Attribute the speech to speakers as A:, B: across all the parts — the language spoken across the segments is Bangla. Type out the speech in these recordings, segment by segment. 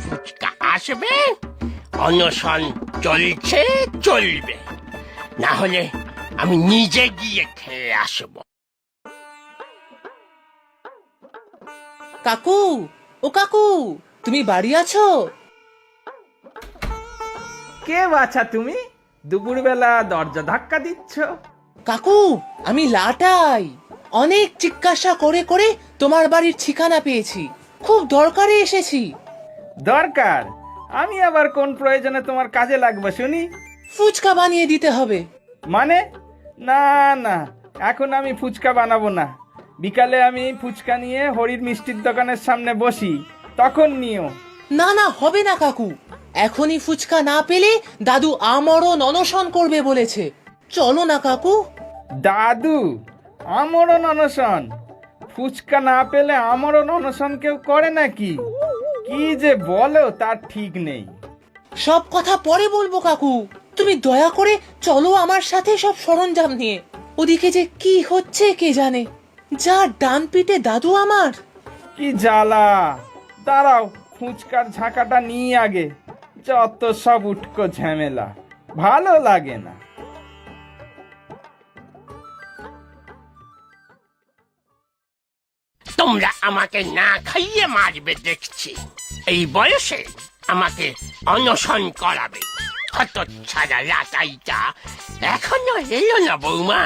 A: ফুচকা আসবে, অনশন চলছে, চলবে, না হলে আমি নিজে গিয়ে খেয়ে আসবো।
B: কাকু, ও কাকু, তুমি বাড়ি আছো?
C: কে বাছা তুমি? দুপুরবেলা দরজা ধাক্কা দিচ্ছ?
B: কাকু, আমি লাটাই। অনেক জিজ্ঞাসা করে করে তোমার বাড়ির ঠিকানা পেয়েছি, খুব দরকারে এসেছি।
C: দরকার? আমি আবার কোন প্রয়োজনে তোমার কাজে লাগবে শুনি?
B: ফুচকা বানিয়ে দিতে হবে।
C: মানে? না না, এখন আমি ফুচকা বানাবো না। বিকালে আমি ফুচকা নিয়ে হরির মিষ্টির দোকানের সামনে বসি, তখন নিও।
B: না না, হবে না কাকু। এখনই ফুচকা না পেলে দাদু আমরণ অনশন করবে বলেছে। চলো না কাকু।
C: দাদু আমরণ অনশন? ফুচকা না পেলে আমরণ অনশন কেউ করে নাকি? কি যে বলো তার ঠিক নেই।
B: সব কথা পরে বলবো কাকু, তুমি দয়া করে চলো আমার সাথে সব সরঞ্জাম নিয়ে। ওদিকে যে কি হচ্ছে কে জানে। যা ডান পিটে দাদু আমার।
C: কি জ্বালা! দাঁড়াও, ফুচকার ঝাঁকাটা নিয়ে আগে। যত সব উটকো ঝামেলা, ভালো লাগে না।
A: তোমরা আমাকে না খাইয়ে মারবে দেখছি। এই বয়সে আমাকে অনশন করাবে। হতচ্ছাড়া লাটাইটা এখনো এলো না বৌমা।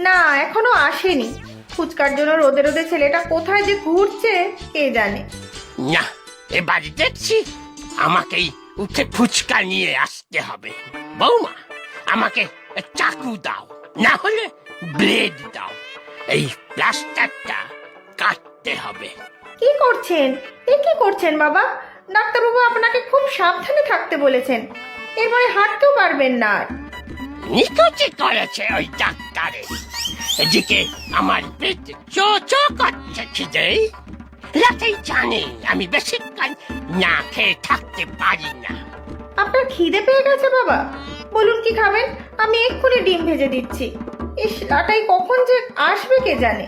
D: না, এখনো আসেনি। ফুচকার জন্য রোদে রোদে ছেলেটা কোথায় যে ঘুরছে কে জানে।
A: না, এবার দেখছি আমাকেই উঠে ফুচকা নিয়ে আসতে হবে। বৌমা, আমাকে চাকু দাও, না হলে ব্লেড দাও। এই প্লাস্টারটা কাটতে হবে।
D: কি করছেন? এ কি করছেন বাবা? ডাক্তারবাবু আপনাকে খুব সাবধানে থাকতে বলেছেন। এরপরে হাঁটতেও পারবেন না আর।
A: নিকুচি করেছে ওই ডাক্তারে। এদিকে আমার পেট চো চো করছে খিদে। রাতেই জানে আমি বেশিক্ষণ না খেয়ে থাকতে পারি না।
D: আপনার খিদে পেয়ে গেছে বাবা? বলুন কি খাবেন? আমি এক্ষুনি ডিম ভেজে দিচ্ছি। ইস, লাটাই কখন যে আসবে কে জানে।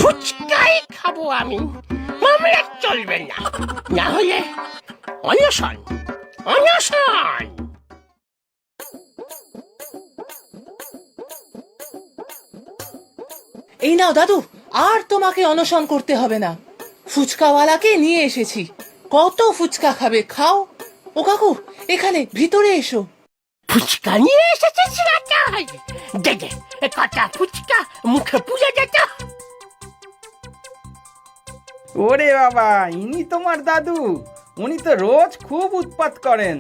A: ফুচকাই খাবো আমি, মামলা চলবে না। না হলে অনশন, অনশন।
B: এই নাও দাদু, আর তোমাকে অনশন করতে হবে না। ফুচকাওয়ালাকে নিয়ে এসেছি। কত ফুচকা খাবে, খাও। ও কাকু, এখানে ভিতরে এসো।
A: ফুচকা নিয়ে এসেছিস লাটাই? দে দে, কটা ফুচকা মুখে পুজো যেত।
C: ওরে বাবা, ইনি তোমার দাদু? উনি তো রোজ খুব উৎপাত করেন,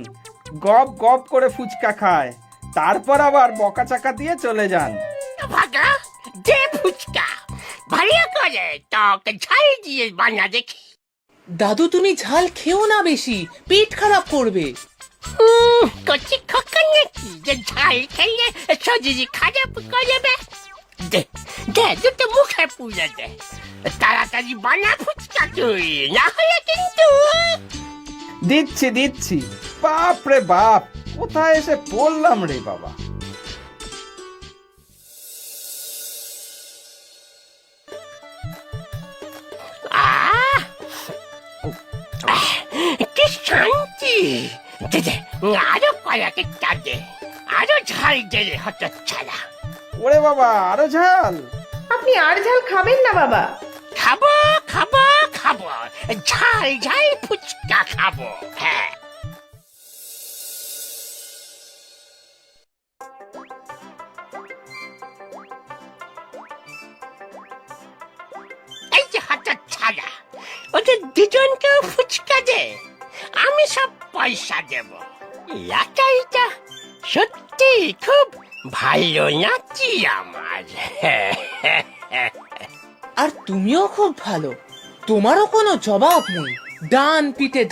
C: গপ গপ করে ফুচকা খায়, তারপর আবার বকাচাকা দিয়ে চলে যান।
A: ভাগা দে ফুচকা, ভালো করে টক ঝাল দিয়ে বানা দেখি।
B: দাদু, তুমি ঝাল খেও না বেশি, পেট খারাপ করবে।
A: কচি খোকা নাকি যে ঝাল খেলে শরীর খারাপ করবে? দে দে, দুটো মুখে পুজো দে। তাড়াতাড়ি বানা ফুচকা তুই, না হলে কিন্তু।
C: দিচ্ছি দিচ্ছি। বাপ রে বাপ, কোথায় এসে পড়লাম রে বাবা।
A: কি শান্তি! দে দে, আরো কয়েকটা দে, আরো ঝাল দে রে হতচ্ছাড়া।
C: ওরে বাবা, আরো ঝাল?
D: আপনি আর ঝাল খাবেন না বাবা?
A: খাবো খাবো খাবো, ঝাল ঝাল ফুচকা খাবো। হ্যাঁ, এই যে হতচ্ছাড়া, ওদের দুজনকেও ফুচকা দে, আমি সব পয়সা দেব। লাটাইটা সত্যি খুব ভালো নাচি আমার।
B: আর তুমিও খুব ভালো, তোমারও কোনো জবাব নেই। ডান পিঠে